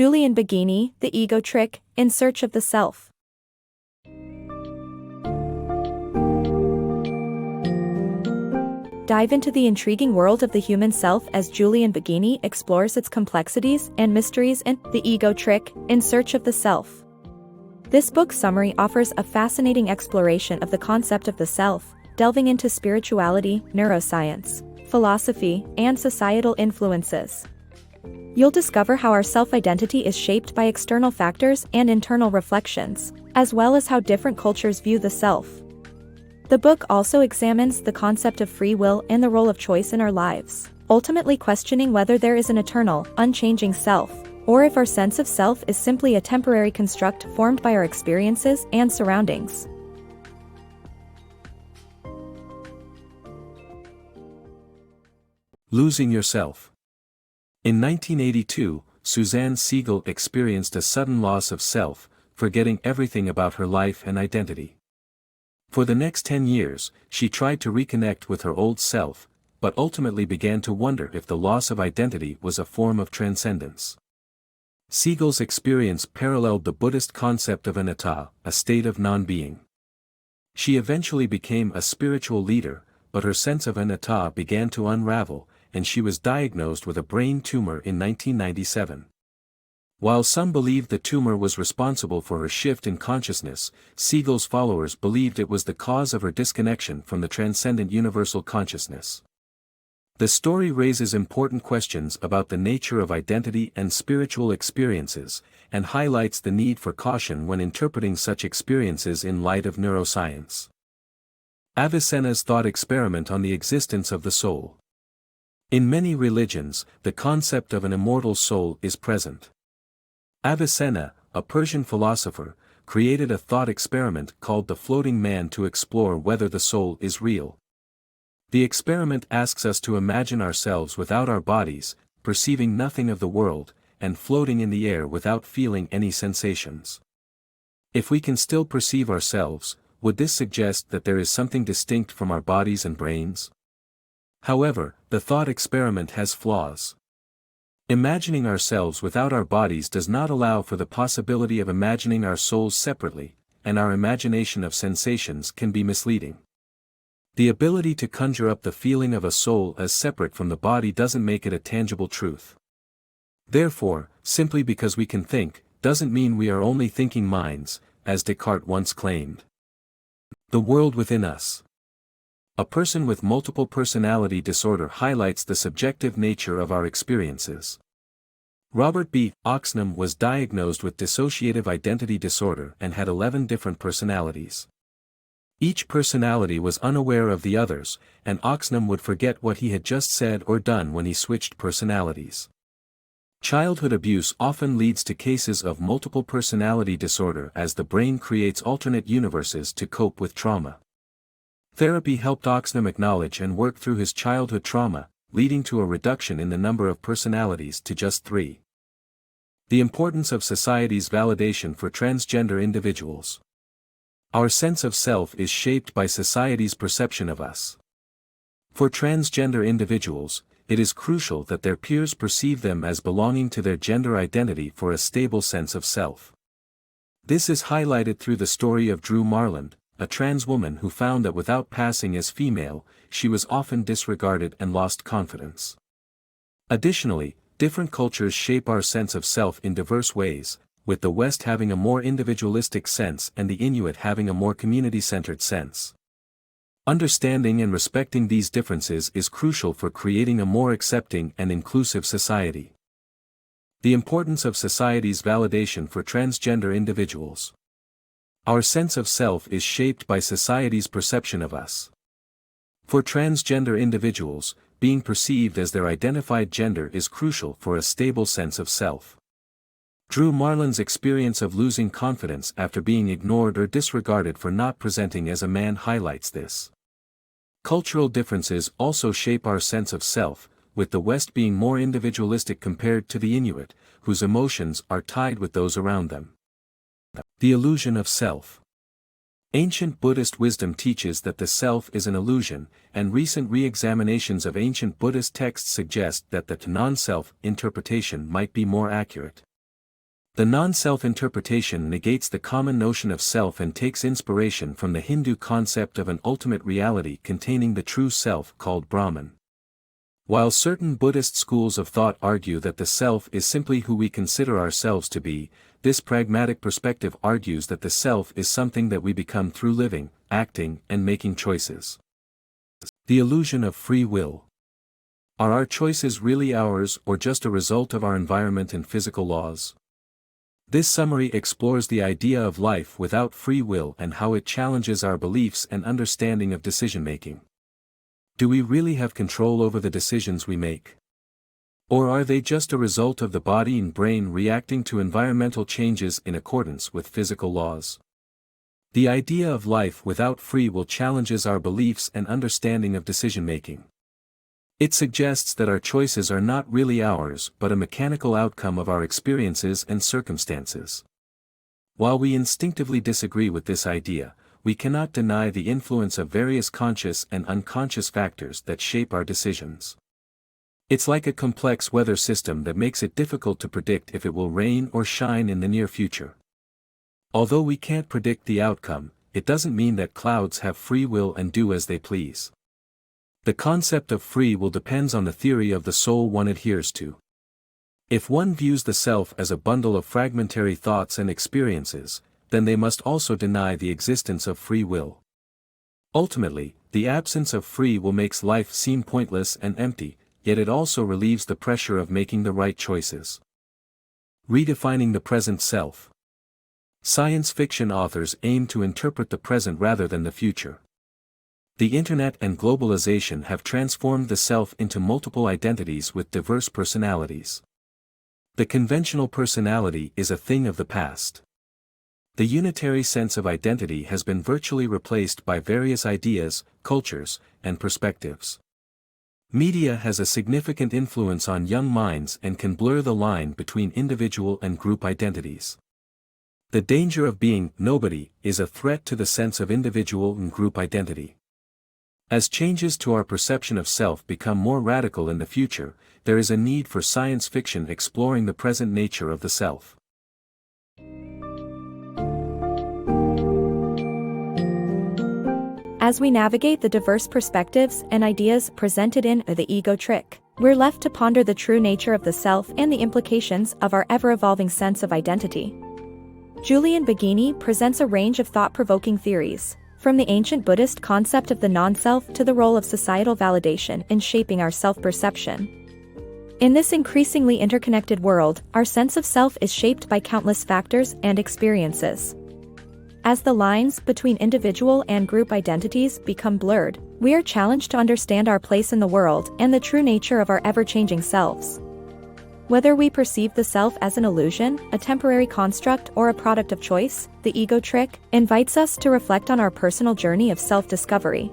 Julian Baggini, The Ego Trick, In Search of the Self. Dive into the intriguing world of the human self as Julian Baggini explores its complexities and mysteries in The Ego Trick, In Search of the Self. This book summary offers a fascinating exploration of the concept of the self, delving into spirituality, neuroscience, philosophy, and societal influences. You'll discover how our self-identity is shaped by external factors and internal reflections, as well as how different cultures view the self. The book also examines the concept of free will and the role of choice in our lives, ultimately questioning whether there is an eternal, unchanging self, or if our sense of self is simply a temporary construct formed by our experiences and surroundings. Losing yourself. In 1982, Suzanne Siegel experienced a sudden loss of self, forgetting everything about her life and identity. For the next 10 years, she tried to reconnect with her old self, but ultimately began to wonder if the loss of identity was a form of transcendence. Siegel's experience paralleled the Buddhist concept of anatta, a state of non-being. She eventually became a spiritual leader, but her sense of anatta began to unravel, and she was diagnosed with a brain tumor in 1997. While some believed the tumor was responsible for her shift in consciousness, Siegel's followers believed it was the cause of her disconnection from the transcendent universal consciousness. The story raises important questions about the nature of identity and spiritual experiences, and highlights the need for caution when interpreting such experiences in light of neuroscience. Avicenna's thought experiment on the existence of the soul. In many religions, the concept of an immortal soul is present. Avicenna, a Persian philosopher, created a thought experiment called the floating man to explore whether the soul is real. The experiment asks us to imagine ourselves without our bodies, perceiving nothing of the world, and floating in the air without feeling any sensations. If we can still perceive ourselves, would this suggest that there is something distinct from our bodies and brains? However, the thought experiment has flaws. Imagining ourselves without our bodies does not allow for the possibility of imagining our souls separately, and our imagination of sensations can be misleading. The ability to conjure up the feeling of a soul as separate from the body doesn't make it a tangible truth. Therefore, simply because we can think, doesn't mean we are only thinking minds, as Descartes once claimed. The world within us. A person with multiple personality disorder highlights the subjective nature of our experiences. Robert B. Oxnam was diagnosed with dissociative identity disorder and had 11 different personalities. Each personality was unaware of the others, and Oxnam would forget what he had just said or done when he switched personalities. Childhood abuse often leads to cases of multiple personality disorder as the brain creates alternate universes to cope with trauma. Therapy helped Oxnam acknowledge and work through his childhood trauma, leading to a reduction in the number of personalities to just 3. The importance of society's validation for transgender individuals. Our sense of self is shaped by society's perception of us. For transgender individuals, it is crucial that their peers perceive them as belonging to their gender identity for a stable sense of self. This is highlighted through the story of Drew Marland, a trans woman who found that without passing as female, she was often disregarded and lost confidence. Additionally, different cultures shape our sense of self in diverse ways, with the West having a more individualistic sense and the Inuit having a more community-centered sense. Understanding and respecting these differences is crucial for creating a more accepting and inclusive society. The importance of society's validation for transgender individuals. Our sense of self is shaped by society's perception of us. For transgender individuals, being perceived as their identified gender is crucial for a stable sense of self. Drew Marland's experience of losing confidence after being ignored or disregarded for not presenting as a man highlights this. Cultural differences also shape our sense of self, with the West being more individualistic compared to the Inuit, whose emotions are tied with those around them. The illusion of self. Ancient Buddhist wisdom teaches that the self is an illusion, and recent re-examinations of ancient Buddhist texts suggest that the non-self interpretation might be more accurate. The non-self interpretation negates the common notion of self and takes inspiration from the Hindu concept of an ultimate reality containing the true self called Brahman. While certain Buddhist schools of thought argue that the self is simply who we consider ourselves to be, this pragmatic perspective argues that the self is something that we become through living, acting, and making choices. The illusion of free will. Are our choices really ours or just a result of our environment and physical laws? This summary explores the idea of life without free will and how it challenges our beliefs and understanding of decision-making. Do we really have control over the decisions we make? Or are they just a result of the body and brain reacting to environmental changes in accordance with physical laws? The idea of life without free will challenges our beliefs and understanding of decision-making. It suggests that our choices are not really ours but a mechanical outcome of our experiences and circumstances. While we instinctively disagree with this idea, we cannot deny the influence of various conscious and unconscious factors that shape our decisions. It's like a complex weather system that makes it difficult to predict if it will rain or shine in the near future. Although we can't predict the outcome, it doesn't mean that clouds have free will and do as they please. The concept of free will depends on the theory of the soul one adheres to. If one views the self as a bundle of fragmentary thoughts and experiences, then they must also deny the existence of free will. Ultimately, the absence of free will makes life seem pointless and empty, yet it also relieves the pressure of making the right choices. Redefining the present self. Science fiction authors aim to interpret the present rather than the future. The internet and globalization have transformed the self into multiple identities with diverse personalities. The conventional personality is a thing of the past. The unitary sense of identity has been virtually replaced by various ideas, cultures, and perspectives. Media has a significant influence on young minds and can blur the line between individual and group identities. The danger of being nobody is a threat to the sense of individual and group identity. As changes to our perception of self become more radical in the future, there is a need for science fiction exploring the present nature of the self. As we navigate the diverse perspectives and ideas presented in The Ego Trick, we're left to ponder the true nature of the self and the implications of our ever-evolving sense of identity. Julian Baggini presents a range of thought-provoking theories, from the ancient Buddhist concept of the non-self to the role of societal validation in shaping our self-perception. In this increasingly interconnected world, our sense of self is shaped by countless factors and experiences. As the lines between individual and group identities become blurred, we are challenged to understand our place in the world and the true nature of our ever-changing selves. Whether we perceive the self as an illusion, a temporary construct, or a product of choice, The Ego Trick invites us to reflect on our personal journey of self-discovery.